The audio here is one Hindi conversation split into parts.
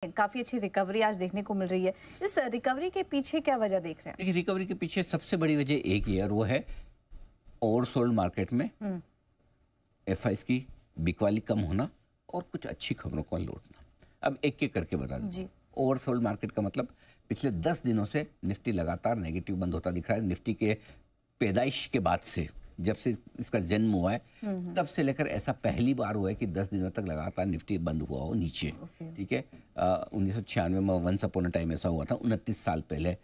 काफी अच्छी रिकवरी आज देखने को मिल रही है। इस रिकवरी के पीछे क्या वजह देख रहे हैं? देखिए, रिकवरी के पीछे सबसे बड़ी वजह एक ही है और वो है ओवरसोल्ड मार्केट में हम्म। एफआईएस की बिकवाली कम होना और कुछ अच्छी खबरों का लौटना। अब एक एक करके बता दें। जी। ओवरसोल्ड मार्केट का मतलब पिछले 10 दिनों से निफ्टी लगातार नेगेटिव बंद होता दिख रहा है। निफ्टी के पैदाइश के बाद से, जब से इसका जन्म हुआ है तब से लेकर ऐसा पहली बार हुआ है कि 10 दिनों तक लगातार निफ्टी बंद हुआ हो नीचे। ठीक है। 1996 में वंस अपॉन अ टाइम ऐसा हुआ था, 29 साल पहले,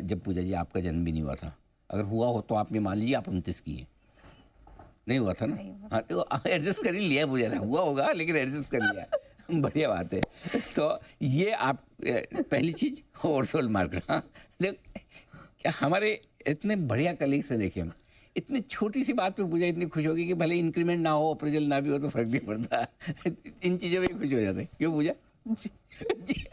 जब पूजा जी आपका जन्म भी नहीं हुआ था। अगर हुआ हो तो आप ये मान लीजिए आप 29 की है। नहीं हुआ था ना? हाँ, तो एडजस्ट कर ही लिया पूजा ने। हुआ होगा लेकिन एडजस्ट कर लिया। बढ़िया बात है। तो ये आप पहली चीज ओवरसोल्ड मार्केट। हाँ, क्या हमारे इतने बढ़िया कलीग्स हैं। देखिए, इतनी छोटी सी बात पे पूजा इतनी खुश होगी कि भले इंक्रीमेंट ना हो, अप्रेजल ना भी हो तो फर्क नहीं पड़ता। इन चीजों में खुश हो जाते हैं। क्यों पूजा? जी।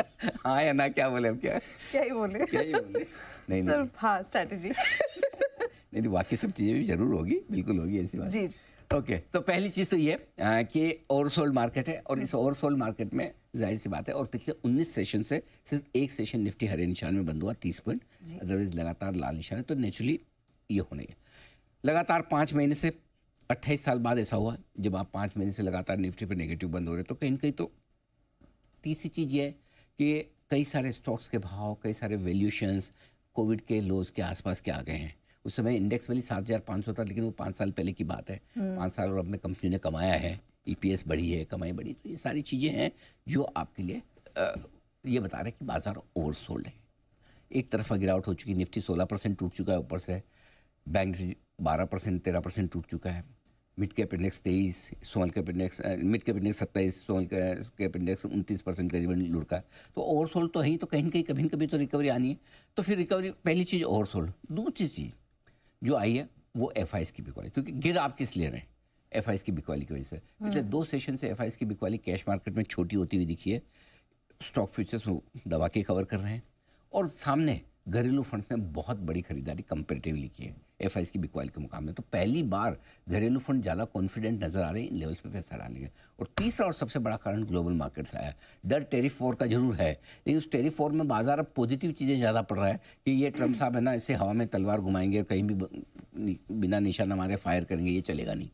हाँ या ना, क्या बोले? अब क्या ही बोले? क्या ही बोले? नहीं नहीं, हाँ, स्ट्रैटेजी। नहीं, बाकी सब चीजें भी जरूर होगी, बिल्कुल होगी, ऐसी बात। जी। ओके, तो पहली चीज तो ये कि ओवरसोल्ड मार्केट है और इस ओवरसोल्ड मार्केट में जाहिर सी बात है, और पिछले 19 सेशन से सिर्फ एक सेशन निफ्टी हरे निशान में बंद हुआ 30 पॉइंट, अदरवाइज लगातार लाल निशान है। तो नेचुरली ये होना है। लगातार 5 महीने से 28 साल बाद ऐसा हुआ जब आप 5 महीने से लगातार निफ्टी पे नेगेटिव बंद हो रहे। तो कहीं ना कहीं तो तीसरी चीज ये है कि कई सारे स्टॉक्स के भाव, कई सारे वैल्यूएशंस कोविड के लोज के आसपास के आ गए हैं। उस समय इंडेक्स वैल्यू 7,500 था, लेकिन वो 5 साल पहले की बात है। 5 साल और अब में कंपनी ने कमाया है, ईपीएस बढ़ी है, कमाई बढ़ी। तो ये सारी चीजें हैं जो आपके लिए ये बता रहे हैं कि बाजार ओवरसोल्ड है। एक तरफा गिरावट हो चुकी, निफ्टी 16% टूट चुका है ऊपर से, बैंक 12%, 13% टूट चुका है। Mid cap index 23, small cap index, mid cap index 27, small cap index 29% करीबन लुढ़का है। तो ओवरसोल्ड तो है ही, तो कहीं न कहीं कभी न कभी तो रिकवरी आनी है। तो फिर रिकवरी, पहली चीज ओवरसोल्ड। दूसरी चीज जो आई है वो एफआईएस की बिकवाली, क्योंकि गिर आप किस ले रहे हैं? एफआईएस की बिकवाली की वजह से। पिछले 2 सेशन से एफआईएस की बिकवाली कैश मार्केट में छोटी होती हुई दिखी है। स्टॉक फ्यूचर्स दबा के कवर कर रहे हैं और सामने घरेलू फंड ने बहुत बड़ी खरीदारी कंपेरेटिवली की है एफआईएस की बिकवाली के मुकाबले। तो पहली बार घरेलू फंड ज्यादा कॉन्फिडेंट नजर आ रहे हैं इन लेवल्स पे पैसा डालेंगे। और तीसरा और सबसे बड़ा कारण ग्लोबल मार्केट से आया। डर टेरिफ वॉर का जरूर है, लेकिन उस टेरिफ वॉर में बाजार अब पॉजिटिव चीजें ज्यादा पड़ रहा है कि ये ट्रम्प साहब है ना, इसे हवा में तलवार घुमाएंगे, कहीं भी बिना निशाना मारे फायर करेंगे, ये चलेगा नहीं।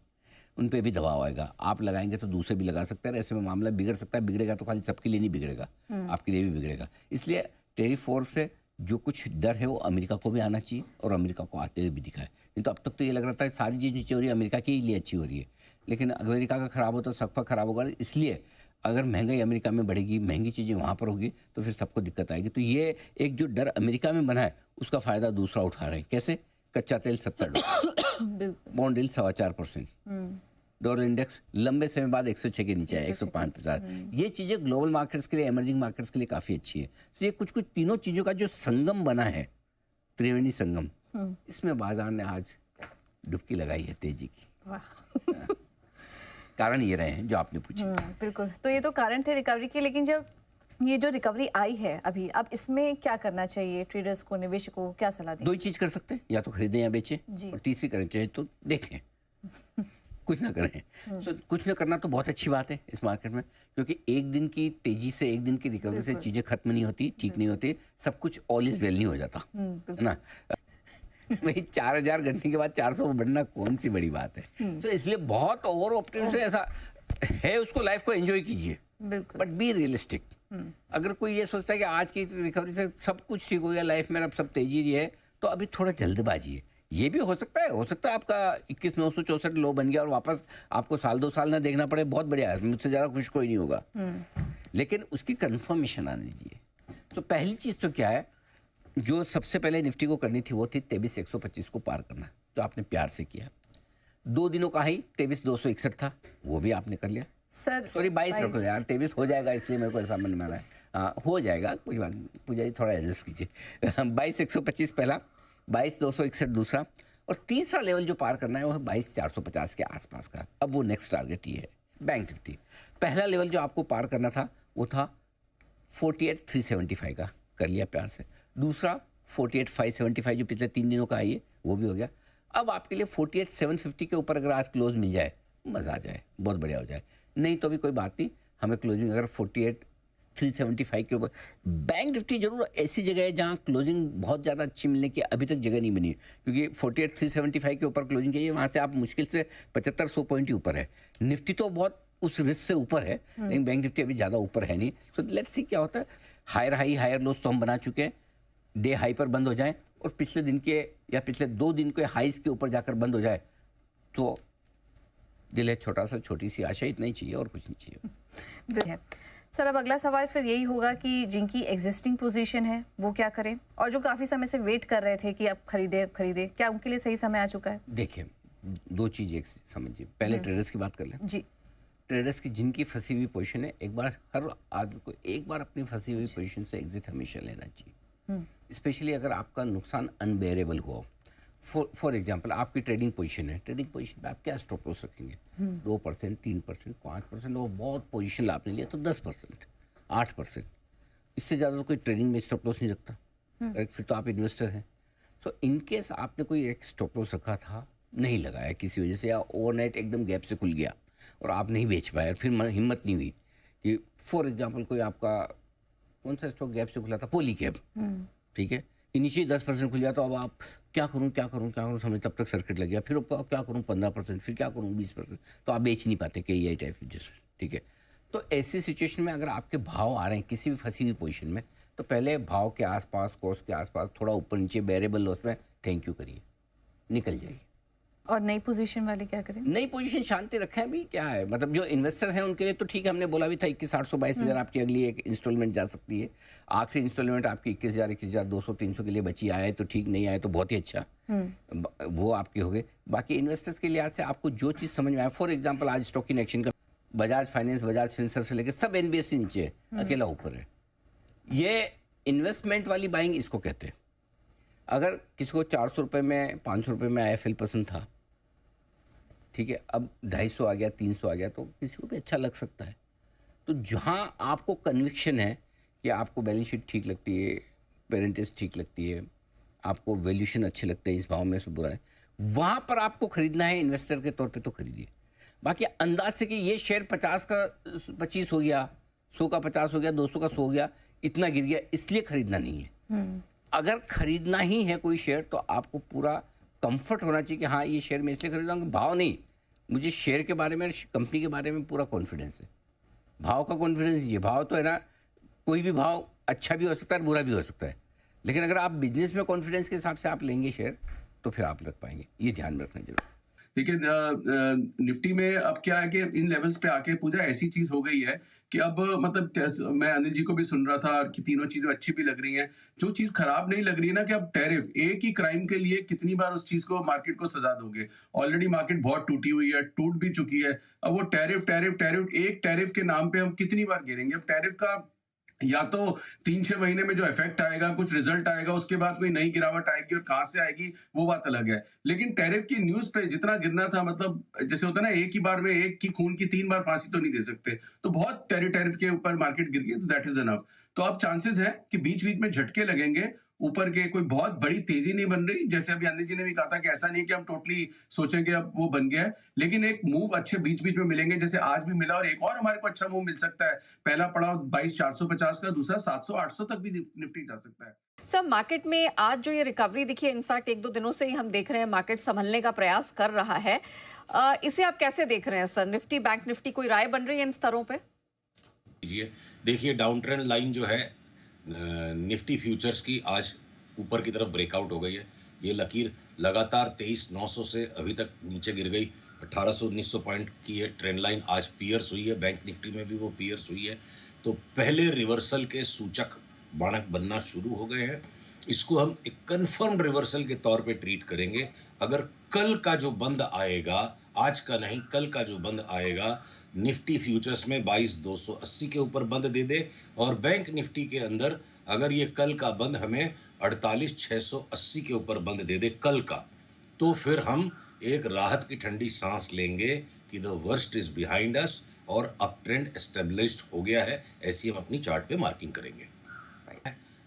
उन पे भी दबाव आएगा। आप लगाएंगे तो दूसरे भी लगा सकते हैं। ऐसे में मामला बिगड़ सकता है। बिगड़ेगा तो खाली सबके लिए नहीं बिगड़ेगा, आपके लिए भी बिगड़ेगा। इसलिए टेरिफ वॉर से जो कुछ डर है वो अमेरिका को भी आना चाहिए और अमेरिका को आते हुए भी दिखा है। नहीं तो अब तक तो ये लग रहा था कि सारी चीज नीचे हो रही है, अमेरिका के लिए अच्छी हो रही है। लेकिन अमेरिका का खराब हो तो सबका खराब होगा। इसलिए अगर महंगाई अमेरिका में बढ़ेगी, महंगी चीजें वहां पर होगी, तो फिर सबको दिक्कत आएगी। तो ये एक जो डर अमेरिका में बना है उसका फायदा दूसरा उठा रहे हैं। कैसे? कच्चा तेल $70, बॉन्ड यील्ड 4.25%, डॉलर इंडेक्स लंबे समय बाद 106 के नीचे है, 105। ये चीजें ग्लोबल मार्केट्स के लिए, इमर्जिंग मार्केट्स के लिए काफी अच्छी है। तो ये कुछ कुछ तीनों चीजों का जो संगम बना है, त्रिवेणी संगम, इसमें बाजार ने आज डुबकी लगाई है तेजी की। कारण ये रहे हैं जो आपने पूछे। बिल्कुल, तो ये तो कारण थे रिकवरी के, लेकिन जब ये जो रिकवरी आई है अभी, अब इसमें क्या करना चाहिए? ट्रेडर्स को, निवेशकों को क्या सलाह दें? 2 ही चीज कर सकते हैं, या तो खरीदें या बेचें, और तीसरी करना चाहिए तो देखें, कुछ ना करें। तो कुछ ना करना तो बहुत अच्छी बात है इस मार्केट में, क्योंकि एक दिन की तेजी से, एक दिन की रिकवरी से चीजें खत्म नहीं होती, ठीक नहीं होती। सब कुछ ऑल इज वेल नहीं हो जाता, है ना। वही 4,000 घंटे के बाद 400 बढ़ना कौन सी बड़ी बात है। तो इसलिए बहुत ओवर ऑप्टिमिस्ट ऐसा है, उसको लाइफ को एंजॉय कीजिए, बट बी रियलिस्टिक। अगर कोई ये सोचता है कि आज की रिकवरी से सब कुछ ठीक हो गया लाइफ में, अब सब तेजी रही है, तो अभी थोड़ा जल्दबाजी है। ये भी हो सकता है आपका 21,964 लो बन गया और वापस आपको साल 2 साल ना देखना पड़े, बहुत बढ़िया है, मुझसे ज्यादा खुश कोई नहीं होगा। लेकिन उसकी कंफर्मेशन आने दीजिए। तो पहली चीज तो क्या है जो सबसे पहले निफ्टी को करनी थी, वो थी 23,125 को पार करना, जो आपने प्यार से किया। 2 दिनों का ही 23,261 था, वो भी आपने कर लिया। सर सॉरी 22 रखो यार, 23 हो जाएगा, इसलिए मेरे को ऐसा मन में आ रहा है। हो जाएगा, कोई बात नहीं, पूजा जी थोड़ा एडजस्ट कीजिए। 22,125 पहला, 22,261 दूसरा, और तीसरा लेवल जो पार करना है वो है 22,450 के आसपास का। अब वो नेक्स्ट टारगेट ही है बैंक निफ्टी। पहला लेवल जो आपको पार करना था वो था 48,375 का, कर लिया प्यार से। दूसरा 48,575 जो पिछले 3 दिनों का आई है, वो भी हो गया। अब आपके लिए 48,750 के ऊपर अगर आज क्लोज मिल जाए, मजा आ जाए, बहुत बढ़िया हो जाए। नहीं तो भी कोई बात नहीं, हमें क्लोजिंग अगर 375 के ऊपर। बैंक निफ्टी जरूर ऐसी जगह है जहां क्लोजिंग बहुत ज्यादा अच्छी मिलने की अभी तक जगह नहीं बनी, क्योंकि 48 375 के ऊपर क्लोजिंग चाहिए, वहां से आप मुश्किल से 75-100 पॉइंट ही ऊपर है। निफ्टी तो बहुत उस रिस्क से ऊपर है, लेकिन बैंक निफ्टी अभी ज्यादा ऊपर है नहीं। सो लेट्स सी क्या होता है। हायर हाई हायर लोस तो हम बना चुके हैं, डे हाई पर बंद हो जाए और पिछले दिन के या पिछले 2 दिन के हाईज के ऊपर जाकर बंद हो जाए तो दिल है छोटा सा, छोटी सी आशा, इतना ही चाहिए और कुछ नहीं चाहिए। सर अब अगला सवाल फिर यही होगा कि जिनकी एग्जिस्टिंग पोजीशन है वो क्या करें, और जो काफी समय से वेट कर रहे थे कि अब खरीदे क्या उनके लिए सही समय आ चुका है? देखिए, 2 चीज एक समझिए। पहले ट्रेडर्स की बात कर लें जी। ट्रेडर्स की जिनकी फंसी हुई पोजीशन है, एक बार हर आदमी को एक बार अपनी फंसी हुई पोजीशन से एग्जिट हमेशा लेना चाहिए, स्पेशली अगर आपका नुकसान अनबेरेबल हुआ। फॉर एग्जाम्पल आपकी ट्रेडिंग पोजीशन है, ट्रेडिंग पोजीशन पे आप क्या स्टॉप लॉस रखेंगे? 2%, 3%, 5%, और बहुत पोजीशन आपने लिया तो 10%, 8%। इससे ज़्यादा तो कोई ट्रेडिंग में स्टॉप लॉस नहीं रखता, करेक्ट? फिर तो आप इन्वेस्टर हैं। सो इनकेस आपने कोई एक स्टॉप लॉस रखा था, नहीं लगाया किसी वजह से, या ओवरनाइट एकदम गैप से खुल गया और आप नहीं बेच पाए, फिर हिम्मत नहीं हुई कि फॉर एग्जाम्पल कोई आपका कौन सा स्टॉक गैप से खुला था, पॉलीकैब, ठीक है, कि नीचे 10% खुल गया तो अब आप क्या करूं समझ, तब तक सर्किट लग गया, फिर क्या करूं 15%, फिर क्या करूं 20%, तो आप बेच नहीं पाते कई आई टाइप जैसे, ठीक है। तो ऐसी सिचुएशन में अगर आपके भाव आ रहे हैं किसी भी फंसी हुई पोजीशन में, तो पहले भाव के आसपास, कोर्स के आसपास थोड़ा ऊपर नीचे बेरेबल लॉस में थैंक यू करिए, निकल जाइए। और नई पोजीशन वाले क्या करें? नई पोजीशन शांति रखें भी क्या है, मतलब जो इन्वेस्टर हैं उनके लिए तो ठीक है, हमने बोला भी था 21,822,000 आपकी अगली एक इंस्टॉलमेंट जा सकती है। आखिरी इंस्टॉलमेंट आपकी 21,000, 21,200, 300 के लिए बची, आए तो ठीक, नहीं आए तो बहुत ही अच्छा, वो आपके हो गए। बाकी इन्वेस्टर्स के लिहाज से आपको जो चीज समझ में आए, फॉर एग्जाम्पल आज स्टॉक इन एक्शन का बजाज फाइनेंस, बजाज फिनसर्व से लेकर सब एनबीएफसी नीचे है, अकेला ऊपर है। ये इन्वेस्टमेंट वाली बाइंग इसको कहते हैं। अगर किसी को 400 रुपए में, 500 रुपए में आईएफएल पसंद था, ठीक है, अब 250 आ गया, 300 आ गया, तो किसी को भी अच्छा लग सकता है। तो जहां आपको कन्विक्शन है कि आपको बैलेंस शीट ठीक लगती है, पेरेंटेज ठीक लगती है, आपको वैल्यूशन अच्छे लगते हैं, इस भाव में से बुरा है, वहां पर आपको खरीदना है इन्वेस्टर के तौर पे तो खरीदिए। बाकी अंदाज से कि ये शेयर 50 का 25 हो गया, 100 का 50 हो गया, 200 का 100 हो गया, इतना गिर गया, इसलिए खरीदना नहीं है। अगर खरीदना ही है कोई शेयर तो आपको पूरा कंफर्ट होना चाहिए कि हाँ ये शेयर मैं इसलिए खरीद रहा हूँ, भाव नहीं, मुझे शेयर के बारे में, कंपनी के बारे में पूरा कॉन्फिडेंस है। भाव का कॉन्फिडेंस दीजिए, भाव तो है ना, कोई भी भाव अच्छा भी हो सकता है, बुरा भी हो सकता है, लेकिन अगर आप बिजनेस में कॉन्फिडेंस के हिसाब से आप लेंगे शेयर तो फिर आप लग पाएंगे, ये ध्यान में रखना जरूर। देखिए निफ्टी में अब क्या है कि इन लेवल्स पे आके पूजा ऐसी चीज हो गई है कि अब मतलब मैं अनिल जी को भी सुन रहा था कि तीनों चीजें अच्छी भी लग रही हैं। जो चीज खराब नहीं लग रही है ना कि अब टैरिफ, एक ही क्राइम के लिए कितनी बार उस चीज को, मार्केट को सजा दोगे। ऑलरेडी मार्केट बहुत टूटी हुई है, टूट भी चुकी है। अब वो टैरिफ टैरिफ टैरिफ, एक टैरिफ के नाम पे हम कितनी बार गिरेंगे। अब टैरिफ का या तो 3-6 महीने में जो इफेक्ट आएगा, कुछ रिजल्ट आएगा, उसके बाद कोई नई गिरावट आएगी और कहां से आएगी वो बात अलग है। लेकिन टैरिफ की न्यूज पे जितना गिरना था, मतलब जैसे होता है ना, एक ही बार में एक की खून की 3 बार फांसी तो नहीं दे सकते, तो बहुत टैरिफ के ऊपर मार्केट गिर गई, तो दैट इज एनफ। तो अब चांसेस है कि बीच बीच में झटके लगेंगे ऊपर के, कोई बहुत बड़ी तेजी नहीं बन रही। जैसे अभी अनिल जी ने भी कहा था कि ऐसा नहीं कि हम टोटली सोचेंगे अब वो बन गया है, लेकिन एक मूव अच्छे बीच बीच में मिलेंगे, जैसे आज भी मिला, और एक और हमारे को अच्छा मूव मिल सकता है। पहला पड़ाव 22,450 का, दूसरा 700-800 तक भी निफ्टी जा सकता है। सर मार्केट में आज जो ये रिकवरी दिखी है, इनफैक्ट 1-2 दिनों से ही हम देख रहे हैं मार्केट संभलने का प्रयास कर रहा है, इसे आप कैसे देख रहे हैं सर? निफ्टी, बैंक निफ्टी, कोई राय बन रही है इन स्तरों पे? देखिए डाउन ट्रेंड लाइन जो है निफ्टी फ्यूचर्स की आज ऊपर की तरफ ब्रेकआउट हो गई है। ये लकीर लगातार 23,900 से अभी तक नीचे गिर गई, 1800-1900 पॉइंट की ये ट्रेंड लाइन आज पियर्स हुई है। बैंक निफ्टी में भी वो पियर्स हुई है। तो पहले रिवर्सल के सूचक मानक बनना शुरू हो गए हैं। इसको हम एक कंफर्म्ड रिवर्सल के तौर पे ट्रीट करेंगे। अगर कल का जो बंद आएगा, आज का नहीं, कल का जो बंद आएगा, निफ्टी फ्यूचर्स में 22,280 के ऊपर बंद दे दे, और बैंक निफ्टी के अंदर अगर ये कल का बंद हमें 48,680 के ऊपर बंद दे दे कल का, तो फिर हम एक राहत की ठंडी सांस लेंगे कि the worst is behind us और अप ट्रेंड एस्टेब्लिश्ड हो गया है। ऐसी हम अपनी चार्ट पे मार्किंग करेंगे।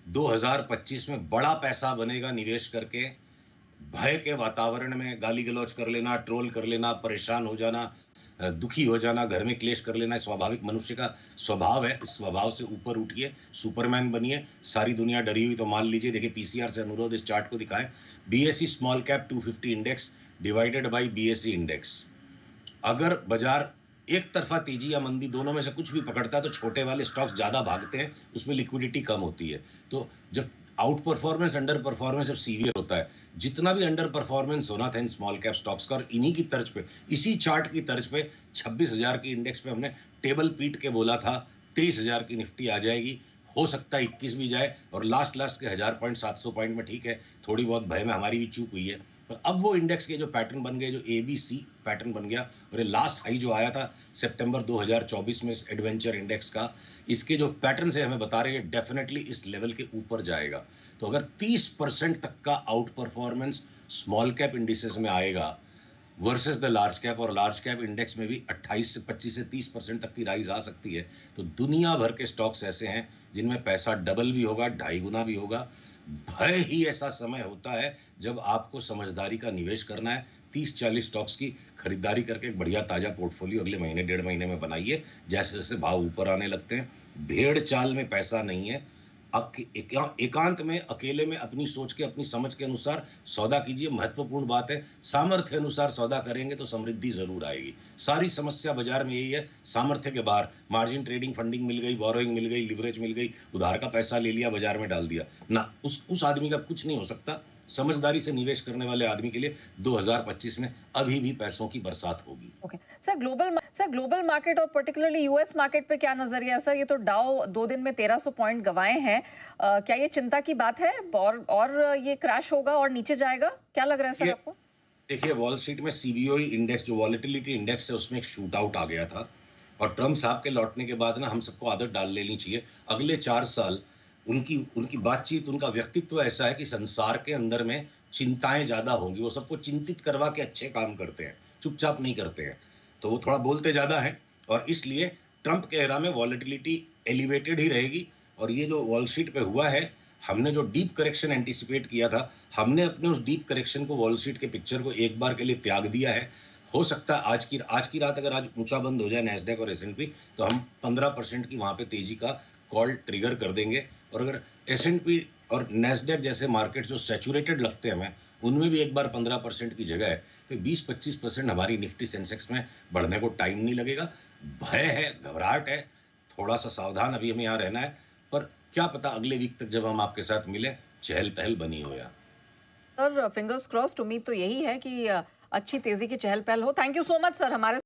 2025 में बड़ा पैसा बनेगा निवेश करके। भय के वातावरण में गाली गलौज कर लेना, ट्रोल कर लेना, परेशान हो जाना, दुखी हो जाना, घर में क्लेश कर लेना स्वाभाविक मनुष्य का स्वभाव है। इस स्वभाव से ऊपर उठिए, सुपरमैन बनिए। सारी दुनिया डरी हुई तो मान लीजिए। देखिए पीसीआर से अनुरोध इस चार्ट को दिखाएं। BSE small cap 250 index divided by BSE index. अगर बाजार एक तरफा तेजी या मंदी दोनों में से कुछ भी पकड़ता है तो छोटे वाले स्टॉक्स ज्यादा भागते हैं, उसमें लिक्विडिटी कम होती है। तो जब आउट परफॉर्मेंस अंडर परफॉर्मेंस जब सीवियर होता है, जितना भी अंडर परफॉर्मेंस होना था इन स्मॉल कैप स्टॉक्स का, और इन्हीं की तर्ज पे, इसी चार्ट की तर्ज पे 26,000 की इंडेक्स पे हमने टेबल पीट के बोला था 23,000 की निफ्टी आ जाएगी। हो सकता है 21 भी जाए, और लास्ट के 1000 पॉइंट 700 पॉइंट में ठीक है, थोड़ी बहुत भय में हमारी भी चूक हुई है। पर अब वो इंडेक्स के जो पैटर्न बन गए, जो ABC पैटर्न बन गया, और ये लास्ट हाई जो आया था सितंबर 2024 में इस एडवेंचर इंडेक्स का, इसके जो पैटर्न से हमें बता रहे हैं डेफिनेटली इस लेवल के ऊपर जाएगा। तो अगर 30% तक का out performance small cap indices में आएगा वर्सेस द लार्ज कैप, और लार्ज कैप इंडेक्स में भी 28 से 25 से 30% तक की राइज आ सकती है, तो दुनिया भर के स्टॉक्स ऐसे हैं जिनमें पैसा डबल भी होगा, 2.5 गुना भी होगा। भय ही ऐसा समय होता है जब आपको समझदारी का निवेश करना है। 30-40 स्टॉक्स की खरीदारी करके एक बढ़िया ताजा पोर्टफोलियो अगले महीने 1.5 महीने में बनाइए। जैसे जैसे भाव ऊपर आने लगते हैं, भेड़ चाल में पैसा नहीं है। एकांत में, अकेले में, अपनी सोच के, अपनी समझ के अनुसार सौदा कीजिए। महत्वपूर्ण बात है, सामर्थ्य अनुसार सौदा करेंगे तो समृद्धि जरूर आएगी। सारी समस्या बाजार में यही है, सामर्थ्य के बाहर मार्जिन ट्रेडिंग, फंडिंग मिल गई, बोरोइंग मिल गई, लिवरेज मिल गई, उधार का पैसा ले लिया, बाजार में डाल दिया ना, उस आदमी का कुछ नहीं हो सकता। समझदारी से निवेश करने वाले आदमी के लिए 2025 में अभी भी पैसों की बरसात होगी। ओके सर, ग्लोबल मार्केट और पर्टिकुलरली यूएस मार्केट पे क्या नजरिया है सर? ये तो डाउ 2 दिन में 1300 पॉइंट गंवाए हैं। क्या ये चिंता की बात है और ये क्रैश होगा और नीचे जाएगा? क्या लग रहा है सर आपको? देखिए वॉल स्ट्रीट में सीबीओई इंडेक्स, जो वॉलेटिलिटी इंडेक्स है, उसमें एक शूट आउट आ गया था, और ट्रम्प साहब के लौटने के बाद ना हम सबको आदत डाल लेनी चाहिए। अगले 4 साल उनकी बातचीत, उनका व्यक्तित्व ऐसा है कि संसार के अंदर में चिंताएं ज्यादा होंगी। वो सबको चिंतित करवा के अच्छे काम करते हैं, चुपचाप नहीं करते हैं। तो वो थोड़ा बोलते ज्यादा है, और इसलिए ट्रंप के एरा में वॉलेटिलिटी एलिवेटेड ही रहेगी। और ये जो वॉल स्ट्रीट पे हुआ है, हमने जो डीप करेक्शन एंटिसिपेट किया था, हमने अपने उस डीप करेक्शन को, वॉल स्ट्रीट के पिक्चर को एक बार के लिए त्याग दिया है। हो सकता है आज की रात अगर आज ऊंचा बंद हो जाए नैस्डैक और S&P, तो हम 15% की वहां पे तेजी का कॉल ट्रिगर कर देंगे। और अगर S&P और नैस्डैक जैसे मार्केट जो सैचुरेटेड लगते हैं हमें, उनमें भी एक बार 15% की जगह है, तो 20-25% हमारी निफ्टी सेंसेक्स में बढ़ने को टाइम नहीं लगेगा। भय है, घबराहट है, थोड़ा सा सावधान अभी हमें यहाँ रहना है, पर क्या पता अगले वीक तक जब हम आपके साथ मिले चहल पहल बनी हो। यार सर फिंगर्स क्रॉस्ड, उम्मीद तो यही है कि अच्छी तेजी की चहल पहल हो। Thank you so much sir हमारे